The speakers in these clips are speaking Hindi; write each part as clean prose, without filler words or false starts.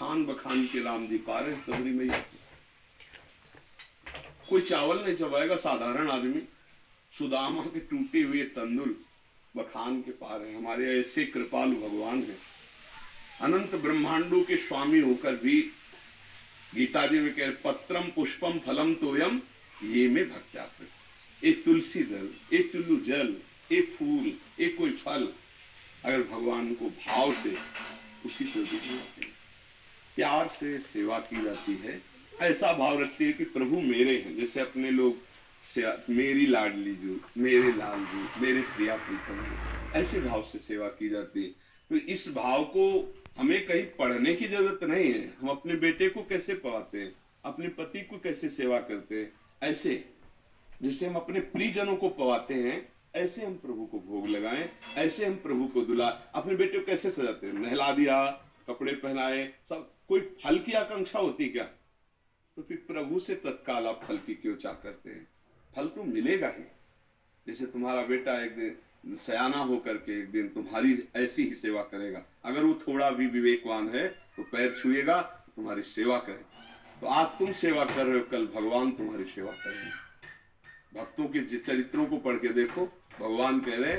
बखान बखान के राम जी पा रहे सबरी मैया के। कोई चावल नहीं चबाएगा साधारण आदमी, सुदामा के टूटे हुए तंदुल बखान के पा रहे। हमारे ऐसे कृपालु भगवान हैं, अनंत ब्रह्मांडों के स्वामी होकर भी गीता जी में कह पत्रम पुष्पम फलम तोयम ये में भक्त्या। एक तुलसी दल, एक चुल्लू जल, एक फूल, एक कोई फल, अगर भगवान को भाव से उसी से प्यार से सेवा की जाती है, ऐसा भाव रखती है कि प्रभु मेरे हैं। जैसे अपने लोग मेरी लाडली जो, मेरे लाल जी, मेरे प्रिया प्रीतम, ऐसे भाव से सेवा की जाती है। तो इस भाव को हमें कहीं पढ़ने की जरूरत नहीं है। हम अपने बेटे को कैसे पढ़ाते हैं, अपने पति को कैसे सेवा करते हैं, ऐसे जैसे हम अपने प्रियजनों को पवाते हैं, ऐसे हम प्रभु को भोग लगाएं, ऐसे हम प्रभु को दुला। अपने बेटे को कैसे सजाते हैं, नहला दिया, कपड़े पहनाए, सब। कोई फल की आकांक्षा होती क्या? तो फिर प्रभु से तत्काल आप फल की क्यों चाह करते हैं? फल तो मिलेगा ही। जैसे तुम्हारा बेटा एक दिन सयाना होकर के एक दिन तुम्हारी ऐसी ही सेवा करेगा, अगर वो थोड़ा भी विवेकवान है तो पैर छुएगा, तुम्हारी सेवा करेगा। तो आज तुम सेवा कर रहे हो, कल भगवान तुम्हारी सेवा करेंगे। भक्तों के चरित्रों को पढ़ के देखो, भगवान कह रहे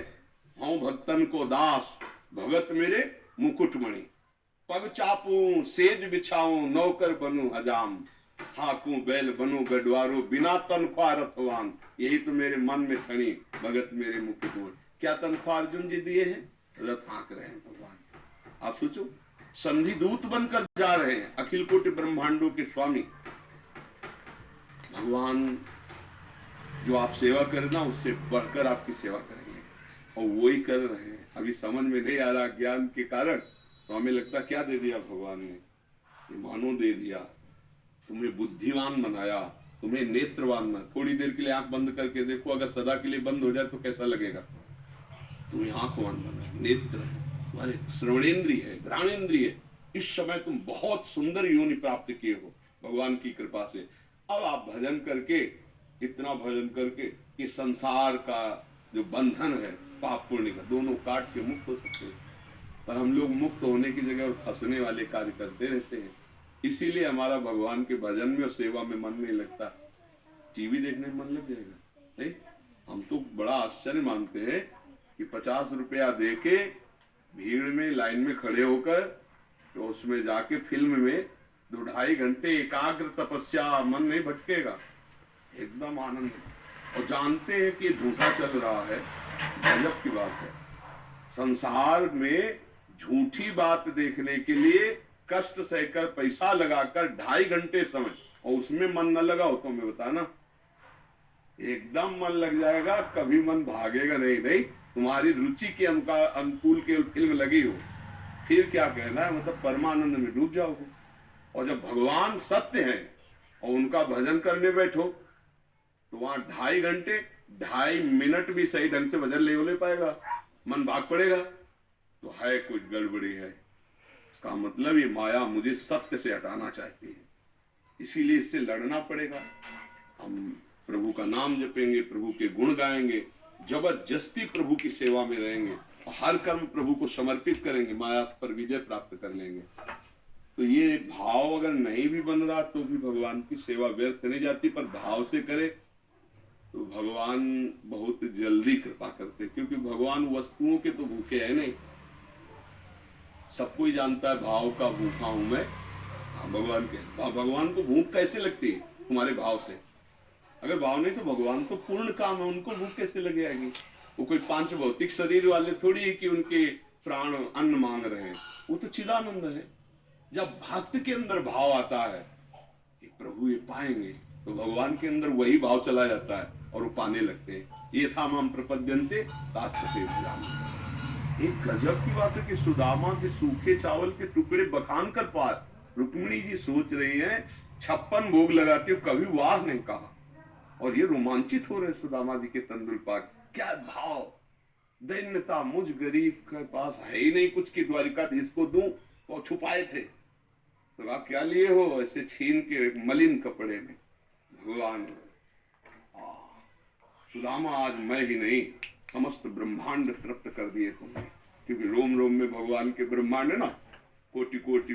हूं भक्तन को दास, भगत मेरे मुकुटमणि, पग चापूं सेज बिछाऊं, नौकर बनूं हजाम, हाकूं बैल बनूं गडवारो, बिना तनख्वाह रथवान, यही तो मेरे मन में ठनी, भगत मेरे मुकुटमणि। क्या तनख्वाह अर्जुन जी दिए हैं? रथ हाँक रहे हैं भगवान। आप सोचो, संधि दूत बनकर जा रहे हैं, अखिल कोटि ब्रह्मांडों के स्वामी भगवान। जो आप सेवा करना उससे बढ़कर आपकी सेवा करेंगे, और वही कर रहे हैं। अभी समझ में नहीं आ रहा ज्ञान के कारण, तो हमें लगता क्या दे दिया भगवान ने, ये मानो दे दिया, तुम्हें बुद्धिवान बनाया, तुम्हें नेत्रवान बना। थोड़ी देर के लिए आंख बंद करके देखो, अगर सदा के लिए बंद हो जाए तो कैसा लगेगा? तुम्हें आंखवान बना, नेत्र है, तुम्हारे श्रवणेन्द्रिय है, घ्राणेन्द्रिय है। इस समय तुम बहुत सुंदर योनि प्राप्त किए हो भगवान की कृपा से। अब आप भजन करके, इतना भजन करके कि संसार का जो बंधन है पाप पुण्य का, दोनों काट के मुक्त हो सकते हैं। पर हम लोग मुक्त होने की जगह और फंसने वाले कार्य करते रहते हैं। इसीलिए हमारा भगवान के भजन में और सेवा में मन नहीं लगता। टीवी देखने में मन लग जाएगा नहीं? हम तो बड़ा आश्चर्य मानते हैं कि 50 रुपया दे के भीड़ में लाइन में खड़े होकर, तो उसमें जाके फिल्म में 2-2.5 घंटे एकाग्र तपस्या, मन नहीं भटकेगा, एकदम आनंद। और जानते हैं कि झूठा चल रहा है, गजब की बात है। संसार में झूठी बात देखने के लिए कष्ट सहकर पैसा लगाकर 2.5 घंटे समय, और उसमें मन न लगा हो तो मैं बताना, एकदम मन लग जाएगा, कभी मन भागेगा नहीं। नहीं, तुम्हारी रुचि के अनुकूल केवल फिल्म लगी हो, फिर क्या कहना है, मतलब परमानंद में डूब जाओगे। और जब भगवान सत्य है और उनका भजन करने बैठो, तो वहां 2.5 घंटे 2.5 मिनट भी सही ढंग से भजन नहीं हो पाएगा, मन भाग पड़ेगा, तो है कुछ गड़बड़ी है। इसका मतलब ये माया मुझे सत्य से हटाना चाहती है, इसीलिए इससे लड़ना पड़ेगा। हम प्रभु का नाम जपेंगे, प्रभु के गुण गाएंगे, जबरदस्ती प्रभु की सेवा में रहेंगे, और हर कर्म प्रभु को समर्पित करेंगे, माया पर विजय प्राप्त कर लेंगे। तो ये भाव अगर नहीं भी बन रहा तो भी भगवान की सेवा व्यर्थ नहीं जाती, पर भाव से करे तो भगवान बहुत जल्दी कृपा करते, क्योंकि भगवान वस्तुओं के तो भूखे है नहीं। सबको ही जानता है भाव का भूखा हूं मैं। भगवान के, भगवान को भूख कैसे लगती है? तुम्हारे भाव से। अगर भाव नहीं तो भगवान तो पूर्ण काम है, उनको भूख कैसे लग जाएगी? वो कोई 5 भौतिक शरीर वाले थोड़ी है कि उनके प्राण अन्न मांग रहे हैं, वो तो चिदानंद है। जब भक्त के अंदर भाव आता है कि प्रभु ये पाएंगे, तो भगवान के अंदर वही भाव चला जाता है और वो पाने लगते हैं। ये था माम प्रपद्यन्ते तास्ते भजामि। एक गजब की बात है कि सुदामा के सूखे चावल के टुकड़े बखान कर पार रुक्मिणी जी सोच रही हैं 56 भोग लगाती हो, कभी वाह नहीं कहा, और ये रोमांचित हो रहे सुदामा जी के तंदुल पाक। क्या भाव, दैन्यता, मुझ गरीब के पास है ही नहीं कुछ कि द्वारिकाधीश को दूं, और छुपाए थे। तो आप क्या लिए हो ऐसे छीन के मलिन कपड़े में? भगवान सुदामा, आज मैं ही नहीं समस्त ब्रह्मांड तृप्त कर दिए तुमने, क्योंकि रोम रोम में भगवान के ब्रह्मांड है ना, कोटि कोटि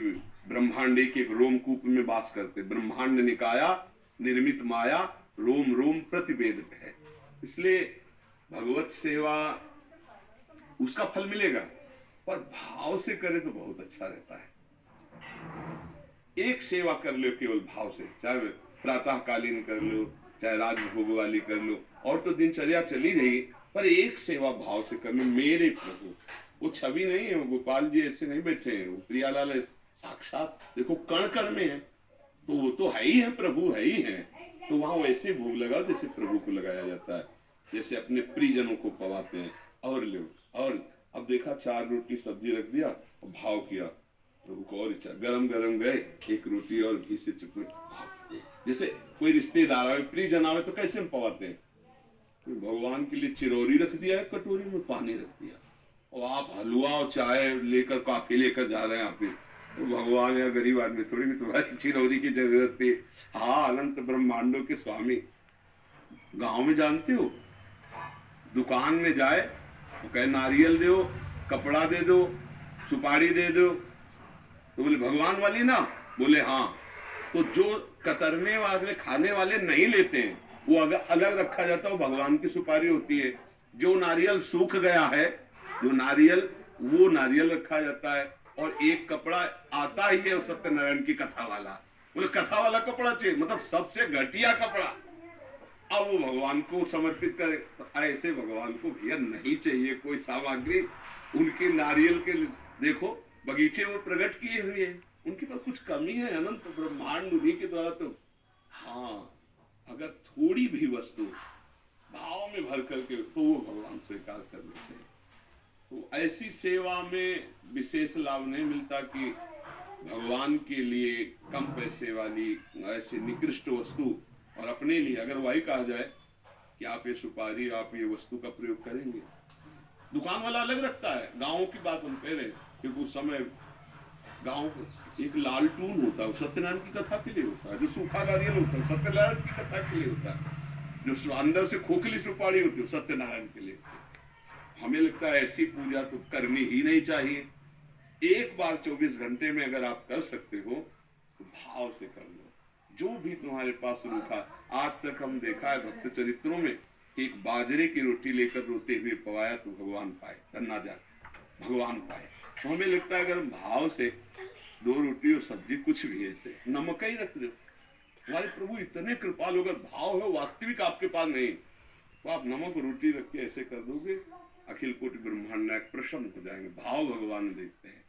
ब्रह्मांड एक एक रोमकूप में वास करते, ब्रह्मांड निकाया निर्मित माया रोम रोम प्रतिवेद है। इसलिए भगवत सेवा उसका फल मिलेगा, पर भाव से करे तो बहुत अच्छा रहता है। एक सेवा कर लो केवल भाव से, चाहे प्रातःकालीन कर लो, चाहे राजभोग वाली कर लो, और तो दिनचर्या चली रही, पर एक सेवा भाव से कर लो। मेरे प्रभु, वो छवि नहीं है, वो गोपाल जी ऐसे नहीं बैठे हैं, वो प्रियालाल साक्षात देखो कण कण में है, तो वो तो है ही है, प्रभु है ही है। तो वहां वैसे भोग लगाओ जैसे प्रभु को लगाया जाता है, जैसे अपने प्रियजनों को पवाते हैं। और लो, और अब देखा 4 रोटी सब्जी रख दिया और भाव किया, प्रभु को और इच्छा, गरम गरम गए, एक रोटी और घी से चुपे। जैसे कोई रिश्तेदार आवे, प्रियजन आवे, तो कैसे हम पवाते हैं? तो भगवान के लिए चिरौरी रख दिया है, कटोरी में पानी रख दिया, और आप हलवा और चाय लेकर काफी लेकर जा रहे हैं आप। तो भगवान या गरीब आदमी थोड़ी भी तुम्हारी चिरौरी की जरूरत थी। हाँ, अनंत ब्रह्मांडों के स्वामी। गांव में जानते हो, दुकान में जाए तो कहे नारियल दो, कपड़ा दे दो, सुपारी दे दो, तो बोले भगवान वाली ना, बोले हाँ। तो जो कतरने वाले खाने वाले नहीं लेते हैं, वो अगर अलग रखा जाता है, वो भगवान की सुपारी होती है। जो नारियल सूख गया है, जो नारियल, वो नारियल रखा जाता है। और एक कपड़ा आता ही है सत्यनारायण की कथा वाला, बोले कथा वाला कपड़ा चाहिए, मतलब सबसे घटिया कपड़ा, अब वो भगवान को समर्पित करे। तो ऐसे भगवान को भैया नहीं चाहिए कोई सामग्री। उनके नारियल के देखो बगीचे वो प्रकट किए हुए हैं, उनके पास कुछ कमी है? अनंत ब्रह्मांड उन्हीं के द्वारा। तो हाँ, अगर थोड़ी भी वस्तु भाव में भर करके, तो वो भगवान स्वीकार कर लेते हैं। तो ऐसी सेवा में विशेष लाभ नहीं मिलता कि भगवान के लिए कम पैसे वाली ऐसी निकृष्ट वस्तु, और अपने लिए अगर वही कहा जाए कि आप ये सुपारी, आप ये वस्तु का प्रयोग करेंगे। दुकान वाला अलग रखता है, गाँव की बात हम कह रहे हैं, क्योंकि उस समय गाँव एक लालटून होता है, सत्यनारायण की कथा के लिए होता है। जो सूखा नारियल होता है सत्यनारायण की कथा के लिए होता है। जो अंदर से खोखली सुपारी होती है सत्यनारायण के लिए। हमें लगता है ऐसी पूजा तो करनी ही नहीं चाहिए। एक बार 24 घंटे में अगर आप कर सकते हो तो भाव से कर लो। जो भी तुम्हारे पास रूखा, आज तक हम देखा है भक्त चरित्रों में, एक बाजरे की रोटी लेकर रोते हुए पवाया तो भगवान पाए, धन्ना जा भगवान पाए। तो हमें लगता है अगर भाव से 2 रोटी और सब्जी, कुछ भी ऐसे नमक ही रख दो, हमारे प्रभु इतने कृपालु। अगर भाव है वास्तविक आपके पास नहीं, तो आप नमक रोटी रख के ऐसे कर दोगे, अखिल कोटि ब्रह्मांड नायक प्रसन्न हो जाएंगे। भाव भगवान देखते हैं।